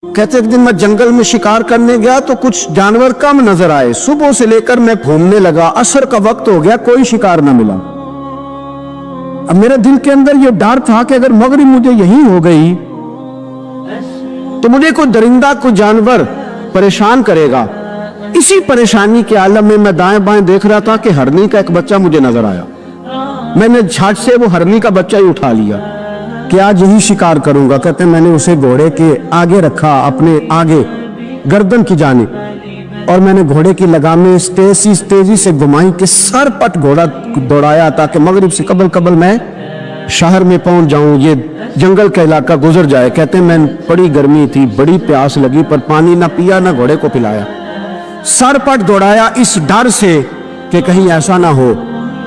کہتے ایک دن میں جنگل میں شکار کرنے گیا تو کچھ جانور کم نظر آئے. صبح سے لے کر میں گھومنے لگا, عصر کا وقت ہو گیا, کوئی شکار نہ ملا. اب میرے دل کے اندر یہ ڈر تھا کہ اگر مغرب مجھے یہی ہو گئی تو مجھے کوئی درندہ کوئی جانور پریشان کرے گا. اسی پریشانی کے عالم میں دائیں بائیں دیکھ رہا تھا کہ ہرنی کا ایک بچہ مجھے نظر آیا. میں نے جھٹ سے وہ ہرنی کا بچہ ہی اٹھا لیا کہ آج یہی شکار کروں گا. کہتے ہیں میں نے اسے گھوڑے کے آگے رکھا, اپنے آگے گردن کی جانب, اور میں نے گھوڑے کی لگامیں تیزی سے گھمائی کہ سر پٹ گھوڑا دوڑایا تاکہ مغرب سے قبل میں شہر میں پہنچ جاؤں, یہ جنگل کا علاقہ گزر جائے. کہتے ہیں میں بڑی گرمی تھی, بڑی پیاس لگی, پر پانی نہ پیا نہ گھوڑے کو پلایا. سر پٹ دوڑایا اس ڈر سے کہ کہیں ایسا نہ ہو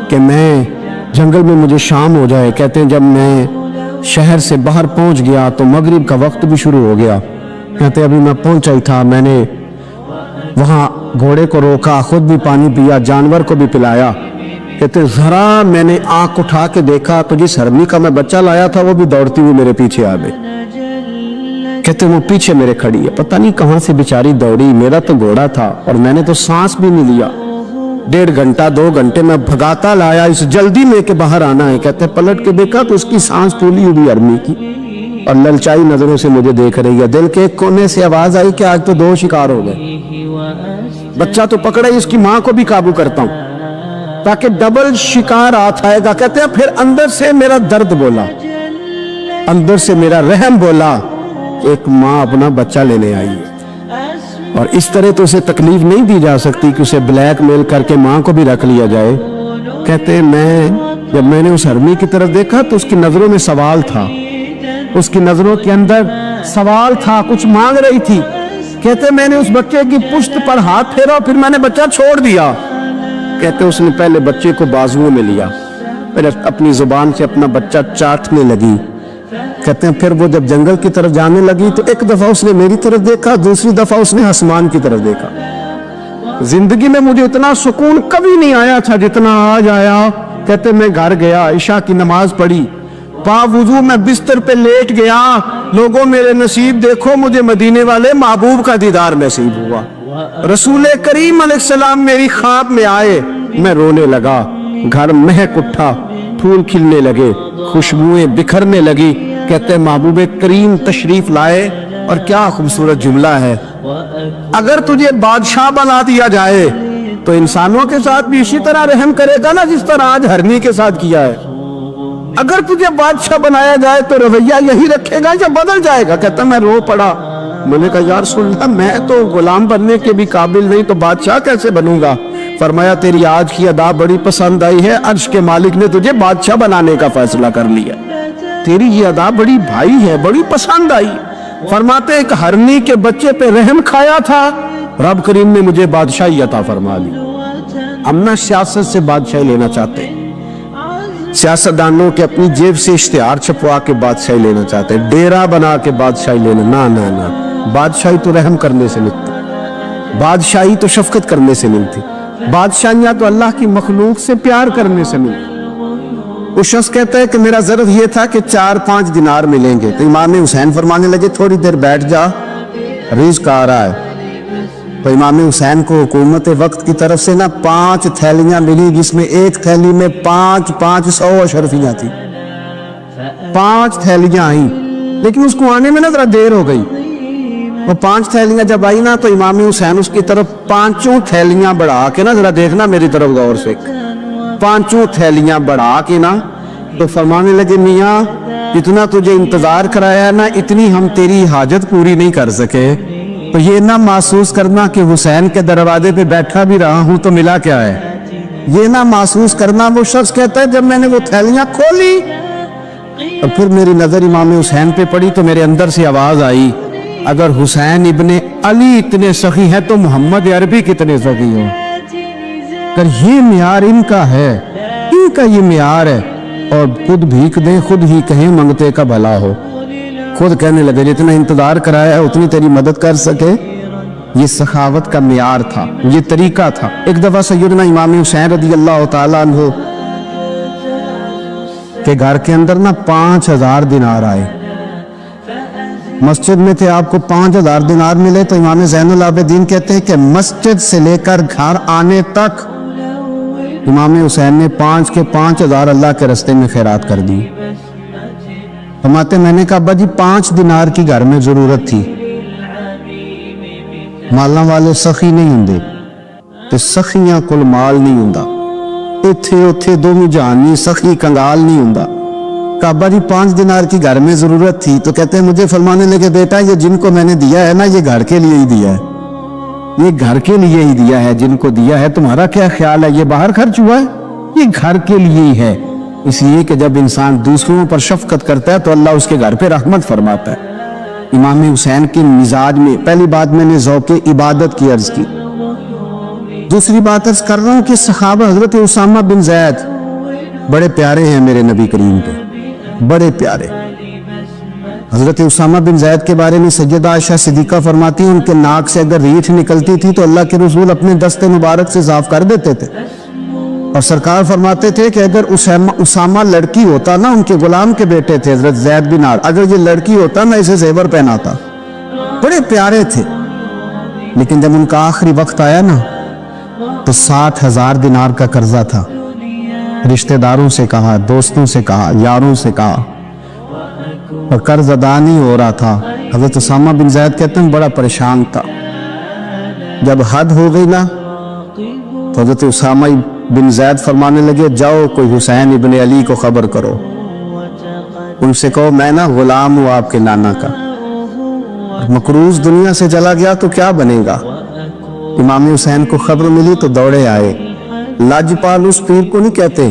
کہ میں جنگل میں مجھے شام ہو جائے. کہتے ہیں جب میں شہر سے باہر پہنچ گیا تو مغرب کا وقت بھی شروع ہو گیا. کہتے ہیں ابھی میں پہنچا ہی تھا, میں نے وہاں گھوڑے کو روکا, خود بھی پانی پیا, جانور کو بھی پلایا. کہتے ہیں ذرا میں نے آنکھ اٹھا کے دیکھا تو جس ہرنی کا میں بچہ لایا تھا وہ بھی دوڑتی ہوئی میرے پیچھے آ گئی. کہتے ہیں وہ پیچھے میرے کھڑی ہے, پتہ نہیں کہاں سے بیچاری دوڑی. میرا تو گھوڑا تھا اور میں نے تو سانس بھی نہیں لیا. 1.5 گھنٹہ 2 گھنٹے میں بھگاتا لایا اس جلدی میں کہ باہر آنا ہے. کہتے ہیں پلٹ کے دیکھا تو اس کی سانس پھولی ہوئی ہرنی کی اور للچائی نظروں سے مجھے دیکھ رہی ہے. دل کے ایک کونے سے آواز آئی کہ آج تو 2 شکار ہو گئے. بچہ تو پکڑا ہی, اس کی ماں کو بھی قابو کرتا ہوں تاکہ ڈبل شکار آئے گا. کہتے ہیں پھر اندر سے میرا درد بولا, اندر سے میرا رحم بولا کہ ایک ماں اپنا بچہ لینے آئی ہے اور اس طرح تو اسے تکلیف نہیں دی جا سکتی کہ اسے بلیک میل کر کے ماں کو بھی رکھ لیا جائے. کہتے ہیں جب میں نے اس ہرنی کی طرف دیکھا تو اس کی نظروں میں سوال تھا, اس کی نظروں کے اندر سوال تھا, کچھ مانگ رہی تھی. کہتے میں نے اس بچے کی پشت پر ہاتھ پھیرا, پھر میں نے بچہ چھوڑ دیا. کہتے اس نے پہلے بچے کو بازوؤں میں لیا, پھر اپنی زبان سے اپنا بچہ چاٹنے لگی. کہتے ہیں پھر وہ جب جنگل کی طرف جانے لگی تو ایک دفعہ اس نے میری طرف دیکھا, دوسری دفعہ اس نے آسمان کی طرف دیکھا. زندگی میں مجھے اتنا سکون کبھی نہیں آیا تھا جتنا آج آیا. کہتے میں گھر گیا, عشاء کی نماز پڑھی, وضو میں بستر پہ لیٹ گیا. لوگوں میرے نصیب دیکھو, مجھے مدینے والے محبوب کا دیدار نصیب ہوا. رسول کریم علیہ السلام میری خواب میں آئے, میں رونے لگا. گھر مہک اٹھا, پھول کھلنے لگے, خوشبوئیں بکھرنے لگی. کہتے محبوب کریم تشریف لائے, اور کیا خوبصورت جملہ ہے, اگر تجھے بادشاہ بنا دیا جائے تو انسانوں کے ساتھ بھی اسی طرح رحم کرے گا نا جس طرح آج ہرنی کے ساتھ کیا ہے. اگر تجھے بادشاہ بنایا جائے تو رویہ یہی رکھے گا یا بدل جائے گا. کہتا میں رو پڑا, میں نے کہا یا رسول اللہ میں تو غلام بننے کے بھی قابل نہیں, تو بادشاہ کیسے بنوں گا؟ فرمایا تیری آج کی ادا بڑی پسند آئی ہے, عرش کے مالک نے تجھے بادشاہ بنانے کا فیصلہ کر لیا. تیری یہ ادا بڑی بھائی ہے, بڑی پسند آئی. فرماتے ایک ہرنی کے بچے پہ رحم کھایا تھا, رب کریم نے مجھے بادشاہی عطا فرما دی. ہم نہ سیاست سے بادشاہی لینا چاہتے, سیاستدانوں کے اپنی جیب سے اشتہار چھپوا کے بادشاہی لینا چاہتے, ڈیرا بنا کے بادشاہی لینا. نہ بادشاہی تو رحم کرنے سے ملتی, بادشاہی تو شفقت کرنے سے ملتی, بادشاہیاں تو اللہ کی مخلوق سے پیار کرنے سے ملتی. وہ شخص کہتا ہے کہ میرا ضرورت یہ تھا کہ 4-5 دینار ملیں گے, تو امام حسین فرمانے لگے تھوڑی دیر بیٹھ جا, رزق آ رہا ہے. تو امام حسین کو حکومت وقت کی طرف سے 5 تھیلیاں ملی, جس میں ایک تھیلی میں 500 اشرفیاں تھی. 5 تھیلیاں آئیں, لیکن اس کو آنے میں ذرا دیر ہو گئی. وہ 5 تھیلیاں جب آئی تو امام حسین اس کی طرف 5 تھیلیاں بڑھا کے ذرا دیکھنا میری طرف غور سے, 5 تھیلیاں بڑھا کے تو فرمانے لگے میاں اتنا تجھے انتظار کرایا نا, اتنی ہم تیری حاجت پوری نہیں کر سکے. تو یہ نہ محسوس کرنا کہ حسین کے دروازے پہ بیٹھا بھی رہا ہوں تو ملا کیا ہے, یہ نہ محسوس کرنا. وہ شخص کہتا ہے جب میں نے وہ تھیلیاں کھولی اور پھر میری نظر امام حسین پہ پڑی تو میرے اندر سے آواز آئی, اگر حسین ابن علی اتنے سخی ہیں تو محمد عربی کتنے سخی ہو. اگر یہ معیار ان کا ہے, ان کا یہ معیار ہے, اور خود بھیک دیں خود ہی کہیں منگتے کا بھلا ہو. خود کہنے لگے جتنا انتظار کرایا ہے اتنی تیری مدد کر سکے. یہ سخاوت کا معیار تھا, یہ طریقہ تھا. ایک دفعہ سیدنا امام حسین رضی اللہ تعالیٰ عنہ کے گھر کے اندر 5000 دینار آئے. مسجد میں تھے, آپ کو 5000 دینار ملے, تو امام زین العابدین کہتے ہیں کہ مسجد سے لے کر گھر آنے تک امام حسین نے 5 کے 5000 اللہ کے رستے میں خیرات کر دی. فرماتے میں نے کہا ابا جی 5 دینار کی گھر میں ضرورت تھی, مالاں والے سخی نہیں ہوندے تے سخیاں کول مال نہیں ہوندا, ایتھے اوتھے دوویں جہان نہیں, سخی کنگال نہیں ہوندا. کہا ابا جی 5 دینار کی گھر میں ضرورت تھی, تو کہتے ہیں مجھے فرمانے لگے بیٹا یہ جن کو میں نے دیا ہے نا یہ گھر کے لیے ہی دیا ہے, یہ گھر کے لیے ہی دیا ہے, جن کو دیا ہے تمہارا کیا خیال ہے, یہ باہر خرچ ہوا ہے, یہ گھر کے لیے ہی ہے. اس لیے کہ جب انسان دوسروں پر شفقت کرتا ہے تو اللہ اس کے گھر پہ رحمت فرماتا ہے. امام حسین کے مزاج میں پہلی بات میں نے ذوق عبادت کی عرض کی. دوسری بات عرض کر رہا ہوں کہ صحابہ حضرت اسامہ بن زید بڑے پیارے ہیں میرے نبی کریم کے, بڑے پیارے. حضرت اسامہ بن زید کے بارے میں سیدہ عائشہ صدیقہ فرماتی ہیں ان کے ناک سے اگر ریٹھ نکلتی تھی تو اللہ کے رسول اپنے دست مبارک سے صاف کر دیتے تھے, اور سرکار فرماتے تھے کہ اگر اسامہ لڑکی ہوتا نا, ان کے غلام کے بیٹے تھے حضرت زید بن عار, اگر یہ لڑکی ہوتا نا اسے زیور پہناتا. بڑے پیارے تھے. لیکن جب ان کا آخری وقت آیا نا تو 60,000 دینار کا قرضہ تھا. رشتہ داروں سے کہا, دوستوں سے کہا, یاروں سے کہا, اور قرض ادا نہیں ہو رہا تھا. حضرت اسامہ بن زید کہتے ہیں بڑا پریشان تھا. جب حد ہو گئی نا تو حضرت اسامہ بن زید فرمانے لگے جاؤ کوئی حسین ابن علی کو خبر کرو, ان سے کہو میں نا غلام ہوں آپ کے نانا کا, مقروض دنیا سے چلا گیا تو کیا بنے گا. امام حسین کو خبر ملی تو دوڑے آئے. لاجپال اس پیر کو نہیں کہتے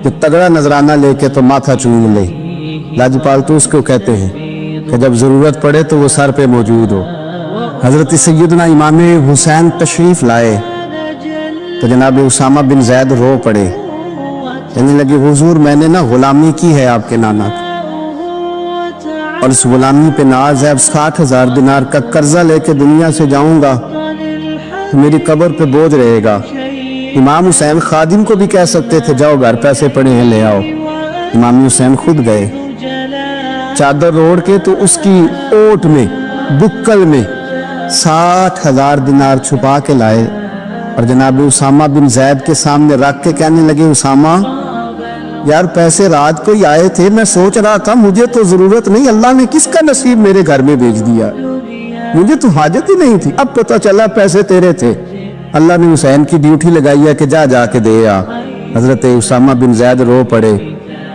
کہ تگڑا نذرانہ لے کے تو ماتھا چوم لے, لاجپال تو اس کو کہتے ہیں کہ جب ضرورت پڑے تو وہ سر پہ موجود ہو. حضرت سیدنا امام حسین تشریف لائے تو جناب اسامہ بن زید رو پڑے, کہنے لگے حضور میں نے نا غلامی کی ہے آپ کے نانا کی, اور اس غلامی پہ ناز ہے, اب 60,000 دینار کا قرضہ لے کے دنیا سے جاؤں گا تو میری قبر پہ بوجھ رہے گا. امام حسین خادم کو بھی کہہ سکتے تھے جاؤ گھر پیسے پڑے ہیں لے آؤ, امام حسین خود گئے, چادر اوڑھ کے تو اس کی اوٹ میں بکل میں 60,000 دینار چھپا کے لائے, اور جناب اسامہ بن زید کے سامنے رکھ کے کہنے لگے اسامہ یار پیسے رات کو ہی آئے تھے, میں سوچ رہا تھا مجھے تو ضرورت نہیں, اللہ نے کس کا نصیب میرے گھر میں بھیج دیا, مجھے تو حاجت ہی نہیں تھی, اب پتہ چلا پیسے تیرے تھے, اللہ نے حسین کی ڈیوٹی لگائی ہے کہ جا کے دے آ. حضرت اسامہ بن زید رو پڑے,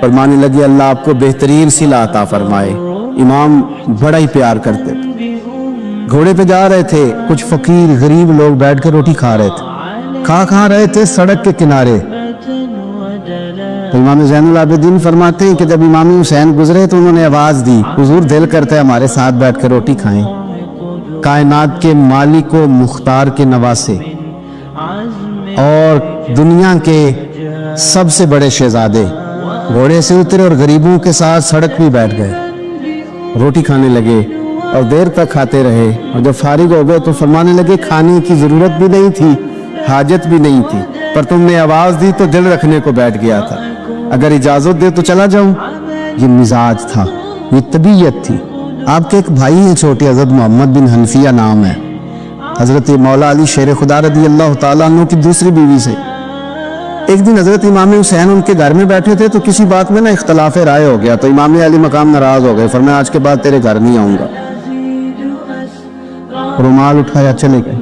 فرمانے لگے اللہ آپ کو بہترین صلہ عطا فرمائے. امام بڑا ہی پیار کرتے تھے. گھوڑے پہ جا رہے تھے, کچھ فقیر غریب لوگ بیٹھ کے روٹی کھا رہے تھے, کھا رہے تھے سڑک کے کنارے. تو امام زین العابدین فرماتے ہیں کہ جب امام حسین گزرے تو انہوں نے آواز دی حضور دل کرتا ہے ہمارے ساتھ بیٹھ کے روٹی کھائیں. کائنات کے مالک و مختار کے نواسے اور دنیا کے سب سے بڑے شہزادے گھوڑے سے اترے اور غریبوں کے ساتھ سڑک پہ بیٹھ گئے, روٹی کھانے لگے اور دیر تک کھاتے رہے, اور جب فارغ ہو گئے تو فرمانے لگے کھانے کی ضرورت بھی نہیں تھی, حاجت بھی نہیں تھی, پر تم نے آواز دی تو دل رکھنے کو بیٹھ گیا تھا, اگر اجازت دے تو چلا جاؤں. یہ مزاج تھا, یہ طبیعت تھی. آپ کے ایک بھائی ہیں چھوٹے حضرت محمد بن حنفیہ نام ہے, حضرت مولا علی شیر خدا رضی اللہ تعالیٰ عنہ کی دوسری بیوی سے. ایک دن حضرت امام حسین ان کے گھر میں بیٹھے تھے تو کسی بات میں نا اختلاف رائے ہو گیا, تو امام علی مقام ناراض ہو گئے, فرمایا آج کے بعد تیرے گھر نہیں آؤں گا. رومال اٹھایا چلے گئے.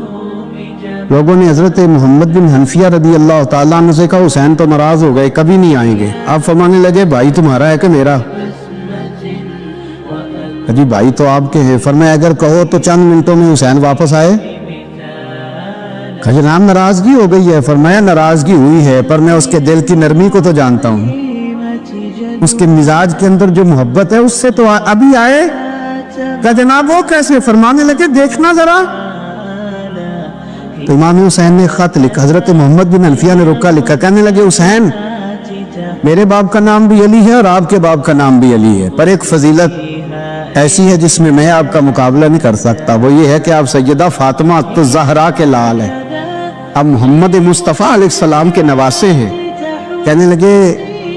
لوگوں نے حضرت محمد بن حنفیہ رضی اللہ تعالیٰ عنہ سے کہا حسین تو ناراض ہو گئے, کبھی نہیں آئیں گے. آپ فرمانے لگے بھائی تمہارا ہے کہ میرا؟ جی بھائی تو آپ کے ہیں. فرمایا اگر کہو تو چند منٹوں میں حسین واپس آئے. جناب ناراضگی ہو گئی ہے. فرمایا ناراضگی ہوئی ہے پر میں اس کے دل کی نرمی کو تو جانتا ہوں, اس کے مزاج کے اندر جو محبت ہے اس سے تو ابھی آئے. کہ جناب وہ کیسے؟ فرمانے لگے دیکھنا ذرا. تو امام حسین نے خط لکھا, حضرت محمد بن حنفیہ نے رکا لکھا, کہنے لگے حسین میرے باپ کا نام بھی علی ہے اور آپ کے باپ کا نام بھی علی ہے, پر ایک فضیلت ایسی ہے جس میں میں آپ کا مقابلہ نہیں کر سکتا, وہ یہ ہے کہ آپ سیدہ فاطمہ تو زہرا کے لال ہیں, اب محمد مصطفیٰ علیہ السلام کے نواسے ہیں. کہنے لگے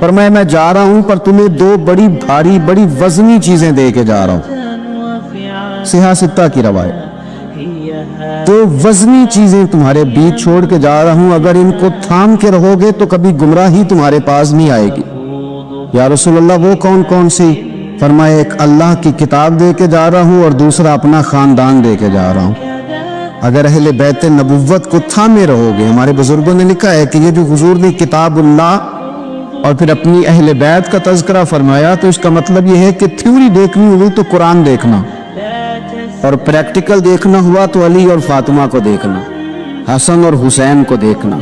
فرمایا میں جا رہا ہوں پر تمہیں دو بڑی بھاری بڑی وزنی چیزیں دے کے جا رہا ہوں، صحیح ستہ کی روایت، دو وزنی چیزیں تمہارے بیچ چھوڑ کے جا رہا ہوں، اگر ان کو تھام کے رہو گے تو کبھی گمراہی تمہارے پاس نہیں آئے گی۔ یا رسول اللہ وہ کون کون سی؟ فرمایا ایک اللہ کی کتاب دے کے جا رہا ہوں اور دوسرا اپنا خاندان دے کے جا رہا ہوں۔ اگر اہل بیت نبوت کو تھامے رہو گے، ہمارے بزرگوں نے لکھا ہے کہ یہ جو حضور نے کتاب اللہ اور پھر اپنی اہل بیت کا تذکرہ فرمایا تو اس کا مطلب یہ ہے کہ تھیوری دیکھنی ہوئی تو قرآن دیکھنا، اور پریکٹیکل دیکھنا ہوا تو علی اور فاطمہ کو دیکھنا، حسن اور حسین کو دیکھنا،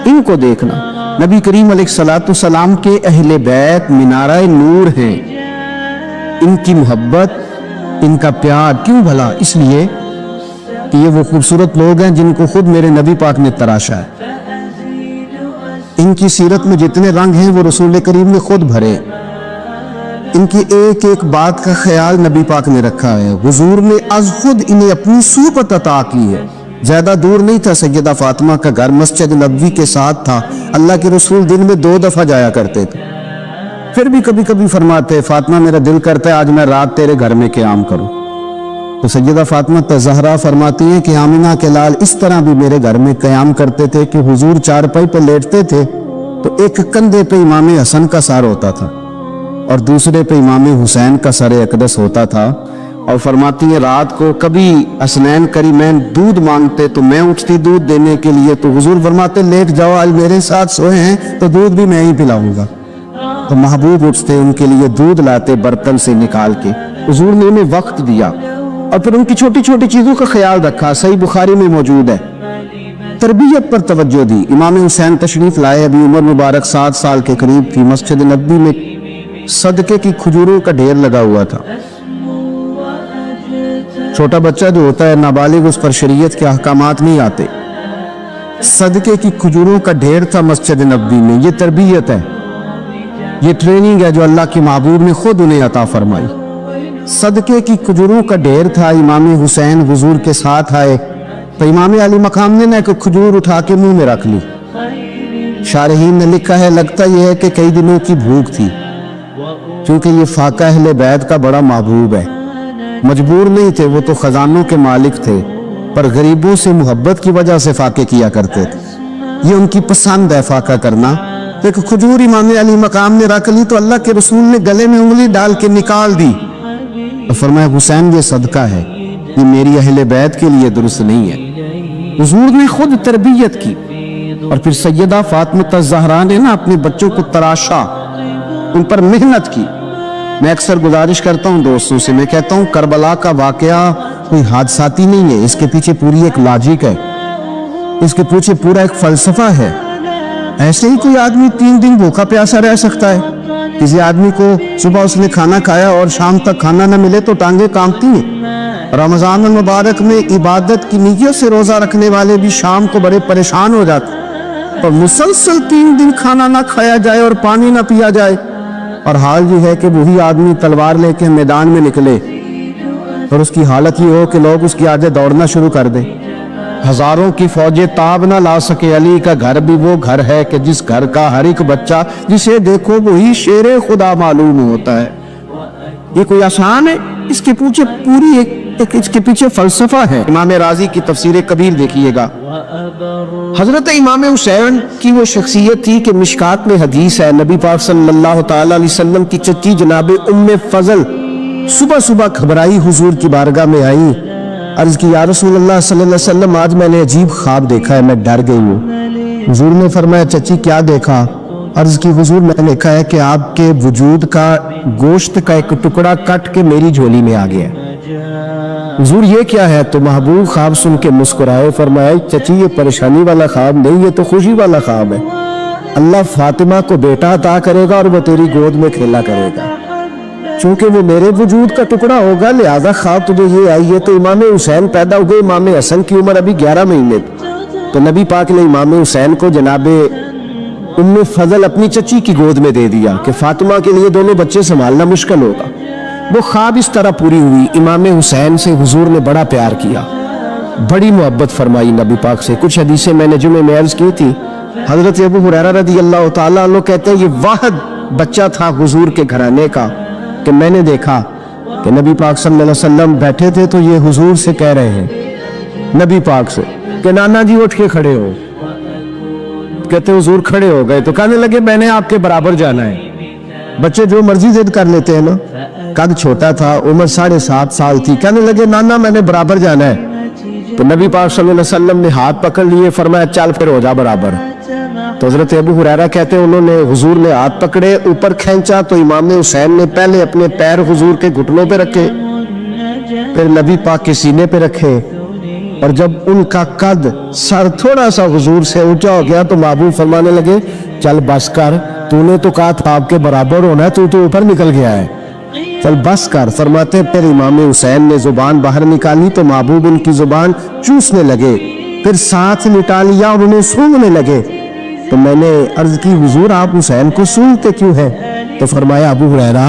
ان کو دیکھنا۔ نبی کریم علیہ السلام کے اہل بیت منارہ نور ہیں، ان کی محبت، ان کا پیار کیوں بھلا؟ اس لیے کہ یہ وہ خوبصورت لوگ ہیں جن کو خود میرے نبی پاک نے تراشا ہے۔ ان کی سیرت میں جتنے رنگ ہیں وہ رسول کریم نے خود بھرے، ان کی ایک ایک بات کا خیال نبی پاک نے رکھا ہے، حضور نے از خود انہیں اپنی صحبت عطا کی ہے۔ زیادہ دور نہیں تھا سیدہ فاطمہ کا گھر، مسجد نبوی کے ساتھ تھا، اللہ کے رسول دن میں 2 دفعہ جایا کرتے تھے، پھر بھی کبھی کبھی فرماتے فاطمہ میرا دل کرتا ہے آج میں رات تیرے گھر میں قیام کروں، تو سیدہ فاطمہ زہرا فرماتی ہیں کہ آمنہ کے لال اس طرح بھی میرے گھر میں قیام کرتے تھے کہ حضور چارپائی پہ لیٹتے تھے تو ایک کندھے پہ امام حسن کا سر ہوتا تھا اور دوسرے پہ امام حسین کا سر اقدس ہوتا تھا، اور فرماتی ہیں رات کو کبھی حسنین کریمین دودھ مانگتے تو میں اٹھتی دودھ دینے کے لیے، تو حضور فرماتے لیٹ جاؤ آج میرے ساتھ سوئے ہیں تو دودھ بھی میں ہی پلاؤں گا، تو محبوب اٹھتے ان کے لیے دودھ لاتے برتن سے نکال کے، حضور نے انہیں وقت دیا اور پھر ان کی چھوٹی چھوٹی چیزوں کا خیال رکھا۔ صحیح بخاری میں موجود ہے، تربیت پر توجہ دی۔ امام حسین تشریف لائے، ابھی عمر مبارک 7 سال کے قریب تھی، مسجد نبوی میں صدقے کی کھجوروں کا ڈھیر لگا ہوا تھا۔ چھوٹا بچہ جو ہوتا ہے نابالغ، اس پر شریعت کے احکامات نہیں آتے، صدقے کی کھجوروں کا ڈھیر تھا مسجد نبوی میں۔ یہ تربیت ہے، یہ ٹریننگ ہے جو اللہ کے محبوب نے خود انہیں عطا فرمائی۔ صدقے کی کھجوروں کا ڈھیر تھا، امام حسین حضور کے ساتھ آئے تو امام علی مقام نے ایک کھجور اٹھا کے منہ میں رکھ لی۔ شارحین نے لکھا ہے لگتا یہ ہے کہ کئی دنوں کی بھوک تھی، چونکہ یہ فاقہ اہل بیت کا بڑا محبوب ہے، مجبور نہیں تھے، وہ تو خزانوں کے مالک تھے، پر غریبوں سے محبت کی وجہ سے فاقے کیا کرتے تھے، یہ ان کی پسند ہے فاقہ کرنا۔ ایک کھجور امام علی مقام نے رکھ لی تو اللہ کے رسول نے گلے میں انگلی ڈال کے نکال دی، تو فرمایا حسین یہ صدقہ ہے، یہ میری اہل بیت کے لیے درست نہیں ہے۔ حضور نے خود تربیت کی، اور پھر سیدہ فاطمہ الزہرا نے اپنے بچوں کو تراشا، ان پر محنت کی۔ میں اکثر گزارش کرتا ہوں دوستوں سے، میں کہتا ہوں کربلا کا واقعہ کوئی حادثاتی نہیں ہے، اس کے پیچھے پوری ایک لاجک ہے، اس کے پیچھے پورا ایک فلسفہ ہے۔ ایسے ہی کوئی آدمی 3 دن بھوکا پیاسا رہ سکتا ہے؟ کسی آدمی کو صبح اس نے کھانا کھایا اور شام تک کھانا نہ ملے تو ٹانگیں کانپتی ہیں۔ رمضان المبارک میں عبادت کی نیت سے روزہ رکھنے والے بھی شام کو بڑے پریشان ہو جاتے ہیں، اور مسلسل 3 دن کھانا نہ کھایا جائے اور پانی نہ پیا جائے، اور حال یہ ہے کہ وہی آدمی تلوار لے کے میدان میں نکلے اور اس کی حالت یہ ہو کہ لوگ اس کی آگے دوڑنا شروع کر دیں، ہزاروں کی فوجیں تاب نہ لا سکے۔ علی کا گھر بھی وہ گھر ہے کہ جس گھر کا ہر ایک بچہ جسے دیکھو وہی شیر خدا معلوم ہوتا ہے۔ یہ کوئی آسان ہے؟ اس کے پیچھے پوری ایک اس کے پیچھے فلسفہ ہے۔ امام راضی کی تفسیر کبیر دیکھیے گا، حضرت امام حسین کی وہ شخصیت تھی کہ مشکات میں حدیث ہے، نبی پاک صلی اللہ تعالی علیہ وسلم کی چچی جناب ام فضل صبح صبح گھبرائی حضور کی بارگاہ میں آئی، عرض کی یا رسول اللہ صلی اللہ علیہ وسلم آج میں نے عجیب خواب دیکھا ہے، میں ڈر گئی ہوں۔ حضور نے فرمایا چچی کیا دیکھا؟ عرض کی حضور میں نے دیکھا ہے کہ آپ کے وجود کا گوشت کا ایک ٹکڑا کٹ کے میری جھولی میں آ گیا۔ حضور یہ کیا ہے؟ تو محبوب خواب سن کے مسکرائے، فرمایا چچی یہ پریشانی والا خواب نہیں، یہ تو خوشی والا خواب ہے، اللہ فاطمہ کو بیٹا عطا کرے گا اور وہ تیری گود میں کھیلا کرے گا، چونکہ وہ میرے وجود کا ٹکڑا ہوگا لہذا خواب تجھے یہ آئی ہے۔ تو امام حسین پیدا ہو گئے، امام حسن کی عمر ابھی 11 مہینے تھی، تو نبی پاک نے امام حسین کو جناب ام فضل اپنی چچی کی گود میں دے دیا کہ فاطمہ کے لیے دونوں بچے سنبھالنا مشکل ہوگا۔ وہ خواب اس طرح پوری ہوئی۔ امام حسین سے حضور نے بڑا پیار کیا، بڑی محبت فرمائی نبی پاک سے۔ کچھ حدیثیں میں نے جمعے میں عرض کی تھی، حضرت ابو ہریرہ رضی اللہ تعالیٰ عنہ کہتے ہیں یہ واحد بچہ تھا حضور کے گھرانے کا کہ میں نے دیکھا کہ نبی پاک صلی اللہ علیہ وسلم بیٹھے تھے تو یہ حضور سے کہہ رہے ہیں نبی پاک سے کہ نانا جی اٹھ کے کھڑے ہو. کہتے حضور کھڑے ہو گئے تو کہنے لگے میں نے آپ کے برابر جانا ہے. بچے جو مرضی ضد کر لیتے ہیں نا. قد چھوٹا تھا, عمر 7.5 سال تھی. کہنے لگے نانا میں نے برابر جانا ہے. تو نبی پاک صلی اللہ علیہ وسلم نے ہاتھ پکڑ لیے, فرمایا چل پھر ہو جا برابر. تو حضرت ابو ہریرہ کہتے ہیں انہوں نے حضور نے ہاتھ پکڑے, اوپر کھینچا تو امام حسین نے پہلے اپنے پیر حضور کے گھٹنوں پہ رکھے, پھر نبی پاک کے سینے پہ رکھے, اور جب ان کا قد سر تھوڑا سا حضور سے اونچا ہو گیا تو محبوب فرمانے لگے چل بس کر, تو نے تو کہا تھا آپ کے برابر ہونا ہے, تو اوپر نکل گیا ہے, چل بس کر. فرماتے پھر امام حسین نے زبان باہر نکالی تو محبوب ان کی زبان چوسنے لگے, پھر ساتھ لٹا لیا اور انہیں سونگنے لگے. تو میں نے عرض کی حضور آپ حسین کو سونگتے کیوں ہیں؟ تو فرمایا ابو ہریرہ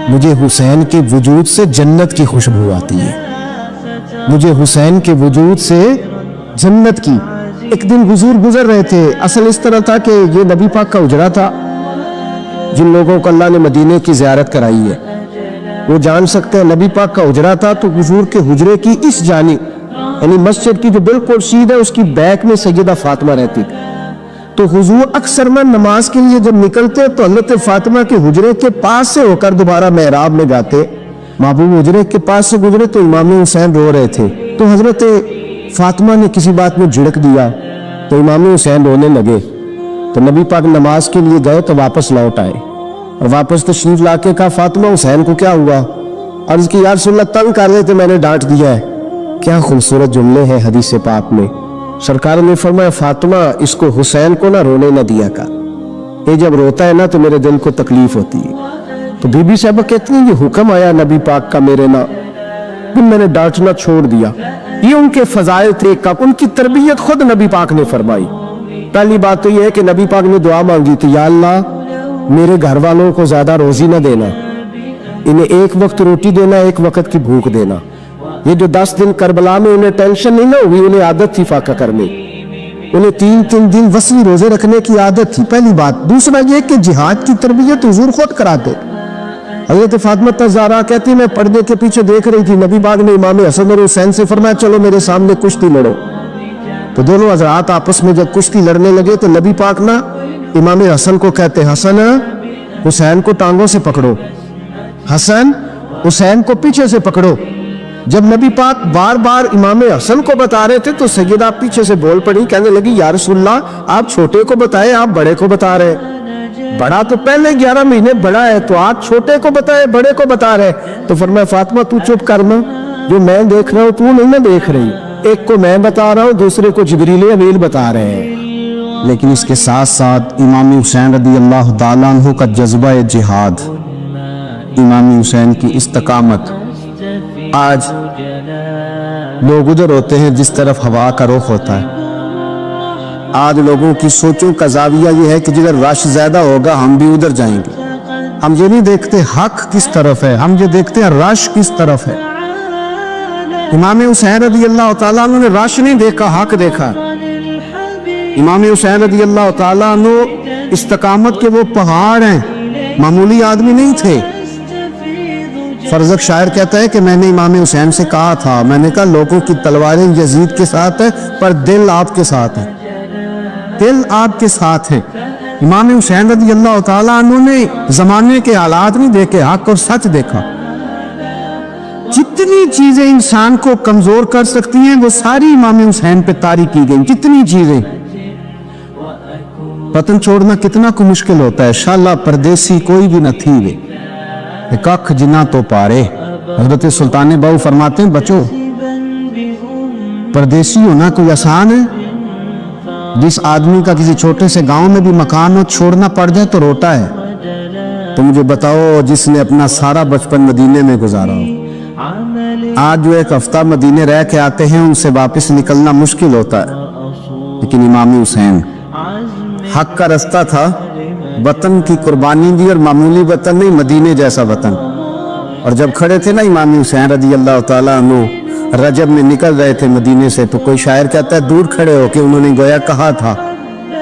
مجھے حسین کے وجود سے جنت کی خوشبو آتی ہے, مجھے حسین کے وجود سے جنت کی. ایک دن حضور گزر رہے تھے, اصل اس طرح تھا کہ یہ نبی پاک کا حجرہ تھا. جن لوگوں کو اللہ نے مدینے کی زیارت کرائی ہے وہ جان سکتے ہیں نبی پاک کا حجرہ تھا. تو حضور کے حجرے کی اس جانب یعنی مسجد کی جو بالکل سیدھ ہے اس کی بیک میں سیدہ فاطمہ رہتی تھی. تو حضور اکثر میں نماز کے لیے جب نکلتے تو حضرت فاطمہ کے حجرے کے پاس سے ہو کر دوبارہ محراب میں جاتے. محبوب حجرے کے پاس سے گزرے تو امام حسین رو رہے تھے, تو حضرت فاطمہ نے کسی بات میں جھڑک دیا تو امام حسین رونے لگے. تو نبی پاک نماز کے لیے گئے تو واپس لوٹ آئے, اور واپس تشریف لا کے کہا فاطمہ حسین کو کیا ہوا؟ عرض کی یا رسول اللہ تنگ کر رہے تھے میں نے ڈانٹ دیا ہے. کیا خوبصورت جملے ہیں حدیث پاک میں. سرکار نے فرمایا فاطمہ اس کو حسین کو نہ رونے نہ دیا کر, یہ جب روتا ہے نا تو میرے دل کو تکلیف ہوتی ہے. تو بی بی صاحبہ کہتی ہیں یہ حکم آیا نبی پاک کا میرے نا, پھر میں نے ڈانٹنا چھوڑ دیا. یہ ان کے فضائل تھے, ان کی تربیت خود نبی پاک نے فرمائی. پہلی بات تو یہ ہے کہ نبی پاک نے دعا مانگی تھی یا اللہ میرے گھر والوں کو زیادہ روزی نہ دینا, انہیں ایک وقت روٹی دینا, ایک وقت کی بھوک دینا. یہ جو 10 دن کربلا میں انہیں ٹینشن نہیں نہ ہوئی, انہیں عادت تھی فاقہ کرنے, انہیں 3 دن وسیع روزے رکھنے کی عادت تھی. پہلی بات. دوسرا یہ کہ جہاد کی تربیت حضور خود کراتے. حضرت فاطمہ زہرا کہتی میں پردے کے پیچھے دیکھ رہی تھی, نبی پاک نے امام حسن اور حسین سے فرمایا چلو میرے سامنے کشتی لڑو. تو دونوں حضرات آپس میں جب کشتی لڑنے لگے تو نبی پاک نا امام حسن کو کہتے حسن حسین کو ٹانگوں سے پکڑو, حسن حسین کو پیچھے سے پکڑو. جب نبی پاک بار بار امام حسن کو بتا رہے تھے تو سیدہ پیچھے سے بول پڑی, کہنے لگی یا رسول اللہ آپ چھوٹے کو بتائے آپ بڑے کو بتا رہے. بڑا تو پہلے 11 مہینے بڑا ہے, تو آپ چھوٹے کو بتائے بڑے کو بتا رہے. تو فرمایا فاطمہ تو چپ کرنا, جو میں دیکھ رہا ہوں تو نہیں نہ دیکھ رہی, ایک کو میں بتا رہا ہوں دوسرے کو جبریل امین بتا رہے ہیں. لیکن اس کے ساتھ ساتھ امام حسین رضی اللہ تعالیٰ عنہ کا جذبہ جہاد, امام حسین کی استقامت. آج لوگ ادھر ہوتے ہیں جس طرف ہوا کا رخ ہوتا ہے. آج لوگوں کی سوچوں کا زاویہ یہ ہے کہ جدھر رش زیادہ ہوگا ہم بھی ادھر جائیں گے. ہم یہ نہیں دیکھتے حق کس طرف ہے, ہم یہ دیکھتے ہیں رش کس طرف ہے. امام حسین رضی اللہ تعالیٰ عنہ نے رش نہیں دیکھا, حق دیکھا. امام حسین رضی اللہ تعالیٰ عنہ استقامت کے وہ پہاڑ ہیں, معمولی آدمی نہیں تھے. فرزق شاعر کہتا ہے کہ میں نے امام حسین سے کہا تھا, میں نے کہا لوگوں کی تلواریں یزید کے ساتھ ہے پر دل آپ کے ساتھ ہے, دل آپ کے ساتھ ہے. امام حسین رضی اللہ تعالیٰ عنہ نے زمانے کے حالات نہیں دیکھے, حق اور سچ دیکھا. جتنی چیزیں انسان کو کمزور کر سکتی ہیں وہ ساری امام حسین پہ طاری کی گئیں. جتنی چیزیں, وطن چھوڑنا کتنا کو مشکل ہوتا ہے. انشاءاللہ پردیسی کوئی بھی نہ تھی وے کخ جنا تو پارے. حضرت سلطان باؤ فرماتے ہیں بچو پردیسی ہونا کوئی آسان ہے؟ جس آدمی کا کسی چھوٹے سے گاؤں میں بھی مکان ہو چھوڑنا پڑ جائے تو روتا ہے. تو مجھے بتاؤ جس نے اپنا سارا بچپن مدینے میں گزارا ہو, آج جو ایک ہفتہ مدینے رہ کے آتے ہیں ان سے واپس نکلنا مشکل ہوتا ہے. لیکن امام حسین حق کا رستہ تھا, وطن کی قربانی دی, اور معمولی وطن نہیں مدینے جیسا وطن. اور جب کھڑے تھے نا امام حسین رضی اللہ تعالیٰ عنہ رجب میں نکل رہے تھے مدینے سے, تو کوئی شاعر کہتا ہے دور کھڑے ہو کے انہوں نے گویا کہا تھا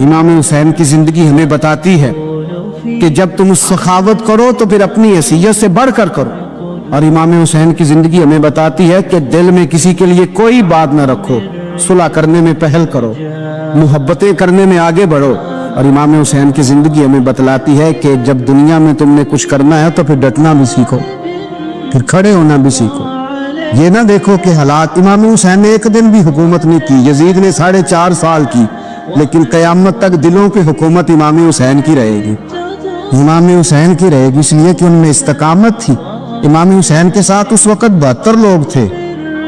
امام حسین کی زندگی ہمیں بتاتی ہے کہ جب تم سخاوت کرو تو پھر اپنی حیثیت سے بڑھ کر کرو، اور امام حسین کی زندگی ہمیں بتاتی ہے کہ دل میں کسی کے لیے کوئی بات نہ رکھو، صلح کرنے میں پہل کرو، محبتیں کرنے میں آگے بڑھو۔ اور امام حسین کی زندگی ہمیں بتلاتی ہے کہ جب دنیا میں تم نے کچھ کرنا ہے تو پھر ڈٹنا بھی سیکھو، پھر کھڑے ہونا بھی سیکھو۔ یہ نہ دیکھو کہ حالات، امام حسین نے ایک دن بھی حکومت نہیں کی، یزید نے 4.5 سال کی، لیکن قیامت تک دلوں کی حکومت امام حسین کی رہے گی، امام حسین کی رہے گی، اس لیے کہ ان میں استقامت تھی۔ امام حسین کے ساتھ اس وقت 72 لوگ تھے،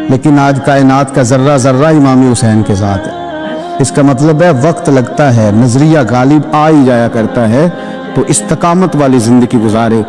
لیکن آج کائنات کا ذرہ ذرہ امام حسین کے ساتھ ہے۔ اس کا مطلب ہے وقت لگتا ہے، نظریہ غالب آ ہی جایا کرتا ہے، تو استقامت والی زندگی گزارے۔